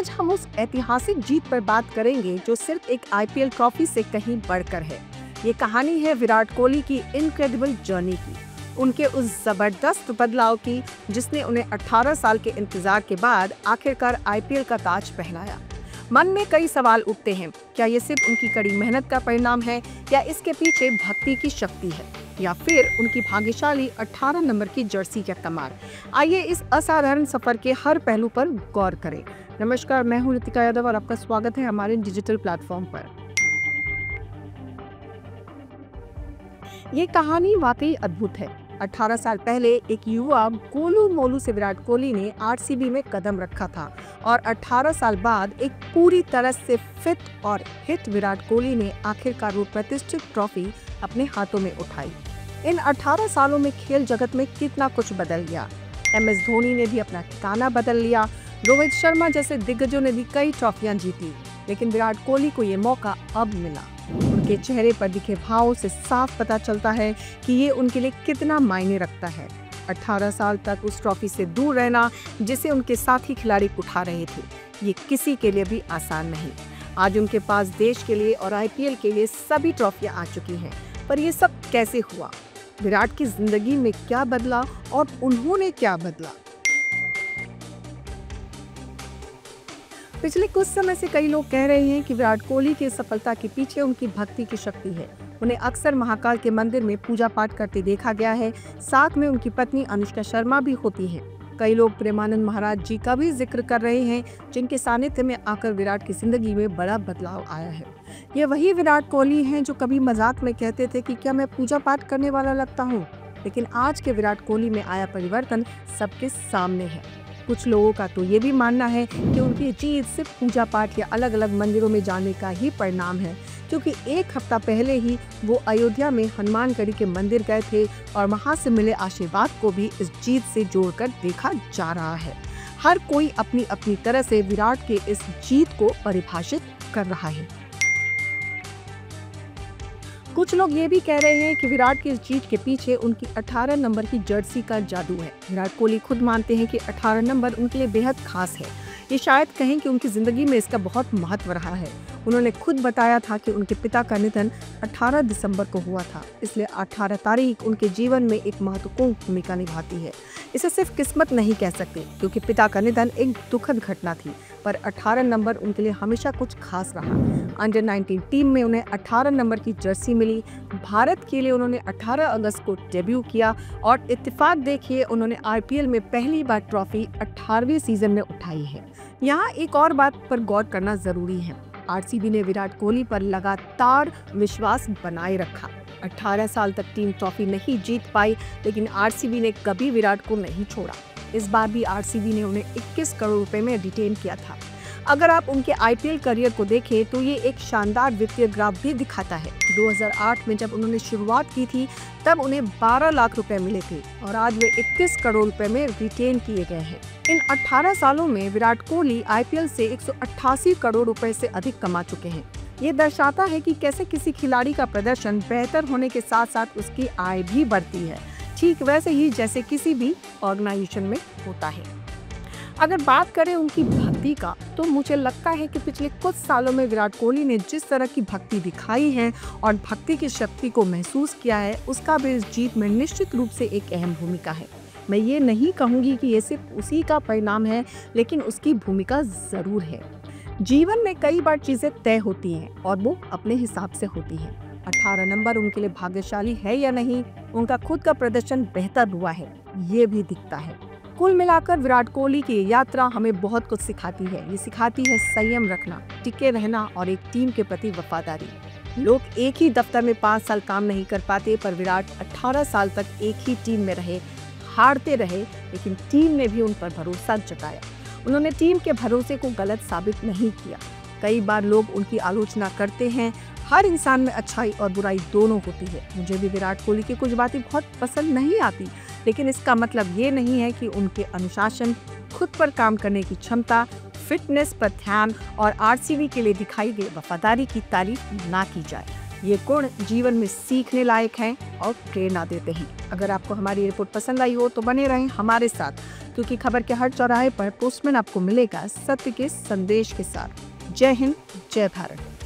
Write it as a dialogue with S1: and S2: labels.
S1: आज हम उस ऐतिहासिक जीत पर बात करेंगे जो सिर्फ एक आईपीएल ट्रॉफी से कहीं बढ़कर है। ये कहानी है विराट कोहली की इनक्रेडिबल जर्नी की, उनके उस जबरदस्त बदलाव की जिसने उन्हें 18 साल के इंतजार के बाद आखिरकार आईपीएल का ताज पहनाया। मन में कई सवाल उठते हैं, क्या ये सिर्फ उनकी कड़ी मेहनत का परिणाम है या इसके पीछे भक्ति की शक्ति है या फिर उनकी भाग्यशाली 18 नंबर की जर्सी का कमाल। आइए इस असाधारण सफर के हर पहलू पर गौर करें। नमस्कार, मैं हूं ऋतिका यादव और आपका स्वागत है हमारे डिजिटल प्लेटफॉर्म पर। ये कहानी वाकई अद्भुत है। 18 साल पहले एक युवा गोलू मोलू से विराट कोहली ने आरसीबी में कदम रखा था और 18 साल बाद एक पूरी तरह से फिट और हिट विराट कोहली ने आखिरकार वो प्रतिष्ठित ट्रॉफी अपने हाथों में उठाई। इन 18 सालों में खेल जगत में कितना कुछ बदल गया। एमएस धोनी ने भी अपना ठिकाना बदल लिया, रोहित शर्मा जैसे दिग्गजों ने भी कई ट्रॉफियां जीती, लेकिन विराट कोहली को ये मौका अब मिला। उनके चेहरे पर दिखे भाव से साफ पता चलता है कि ये उनके लिए कितना मायने रखता है। 18 साल तक उस ट्रॉफी से दूर रहना जिसे उनके साथी खिलाड़ी उठा रहे थे, ये किसी के लिए भी आसान नहीं। आज उनके पास देश के लिए और आईपीएल के लिए सभी ट्रॉफियां आ चुकी हैं, पर ये सब कैसे हुआ? विराट की जिंदगी में क्या बदला और उन्होंने क्या बदला? पिछले कुछ समय से कई लोग कह रहे हैं कि विराट कोहली की सफलता के पीछे उनकी भक्ति की शक्ति है। उन्हें अक्सर महाकाल के मंदिर में पूजा पाठ करते देखा गया है, साथ में उनकी पत्नी अनुष्का शर्मा भी होती हैं। कई लोग प्रेमानंद महाराज जी का भी जिक्र कर रहे हैं, जिनके सानिध्य में आकर विराट की जिंदगी में बड़ा बदलाव आया है। ये वही विराट कोहली हैं जो कभी मजाक में कहते थे कि क्या मैं पूजा पाठ करने वाला लगता हूँ, लेकिन आज के विराट कोहली में आया परिवर्तन सबके सामने है। कुछ लोगों का तो ये भी मानना है कि उनकी जीत सिर्फ पूजा पाठ या अलग अलग मंदिरों में जाने का ही परिणाम है, क्योंकि एक हफ्ता पहले ही वो अयोध्या में हनुमानगढ़ी के मंदिर गए थे और वहां से मिले आशीर्वाद को भी इस जीत से जोड़कर देखा जा रहा है। हर कोई अपनी अपनी तरह से विराट के इस जीत को परिभाषित कर रहा है। कुछ लोग ये भी कह रहे हैं कि विराट की इस जीत के पीछे उनकी 18 नंबर की जर्सी का जादू है। विराट कोहली खुद मानते हैं कि 18 नंबर उनके लिए बेहद खास है। ये शायद कहें कि उनकी जिंदगी में इसका बहुत महत्व रहा है। उन्होंने खुद बताया था कि उनके पिता का निधन 18 दिसंबर को हुआ था, इसलिए 18 तारीख उनके जीवन में एक महत्वपूर्ण भूमिका निभाती है। इसे सिर्फ किस्मत नहीं कह सकते, क्योंकि पिता का निधन एक दुखद घटना थी, पर 18 नंबर उनके लिए हमेशा कुछ खास रहा। अंडर 19 टीम में उन्हें 18 नंबर की जर्सी मिली। भारत के लिए उन्होंने 18 अगस्त को डेब्यू किया और इत्तेफाक देखिए, उन्होंने आईपीएल में पहली बार ट्रॉफी 18वें सीजन में उठाई है। यहाँ एक और बात पर गौर करना जरूरी है। आरसीबी ने विराट कोहली पर लगातार विश्वास बनाए रखा। 18 साल तक टीम ट्रॉफी नहीं जीत पाई, लेकिन आरसीबी ने कभी विराट को नहीं छोड़ा। इस बार भी आरसीबी ने उन्हें 21 करोड़ रुपए में रिटेन किया था। अगर आप उनके आईपीएल करियर को देखें तो ये एक शानदार वित्तीय ग्राफ भी दिखाता है। 2008 में जब उन्होंने शुरुआत की थी तब उन्हें 12 लाख रुपए मिले थे और आज वे 21 करोड़ रुपए में रिटेन किए गए हैं। इन 18 सालों में विराट कोहली आईपीएल से 188 करोड़ रुपए से अधिक कमा चुके हैं। ये दर्शाता है कि कैसे किसी खिलाड़ी का प्रदर्शन बेहतर होने के साथ साथ उसकी आय भी बढ़ती है, ठीक वैसे ही जैसे किसी भी ऑर्गेनाइजेशन में होता है। अगर बात करें उनकी भक्ति का, तो मुझे लगता है कि पिछले कुछ सालों में विराट कोहली ने जिस तरह की भक्ति दिखाई है और भक्ति की शक्ति को महसूस किया है, उसका भी इस जीत में निश्चित रूप से एक अहम भूमिका है। मैं ये नहीं कहूँगी कि ये सिर्फ उसी का परिणाम है, लेकिन उसकी भूमिका जरूर है। जीवन में कई बार चीजें तय होती हैं और वो अपने हिसाब से होती हैं। 18 नंबर उनके लिए भाग्यशाली है या नहीं, उनका खुद का प्रदर्शन बेहतर हुआ है, ये भी दिखता है। कुल मिलाकर विराट कोहली की यात्रा हमें बहुत कुछ सिखाती है। ये सिखाती है संयम रखना, टिके रहना और एक टीम के प्रति वफादारी। लोग एक ही दफ्तर में 5 साल काम नहीं कर पाते, पर विराट 18 साल तक एक ही टीम में रहे, हारते रहे, लेकिन टीम ने भी उन पर भरोसा जताया। उन्होंने टीम के भरोसे को गलत साबित नहीं किया। कई बार लोग उनकी आलोचना करते हैं। हर इंसान में अच्छाई और बुराई दोनों होती है। मुझे भी विराट कोहली की कुछ बातें बहुत पसंद नहीं आती, लेकिन इसका मतलब ये नहीं है कि उनके अनुशासन, खुद पर काम करने की क्षमता, फिटनेस पर ध्यान और आरसीबी के लिए दिखाई गई वफादारी की तारीफ ना की जाए। ये गुण जीवन में सीखने लायक हैं और प्रेरणा देते हैं। अगर आपको हमारी रिपोर्ट पसंद आई हो तो बने रहें हमारे साथ, क्योंकि खबर के हर चौराहे पर पोस्टमैन आपको मिलेगा सत्य के संदेश के साथ। जय हिंद, जय भारत।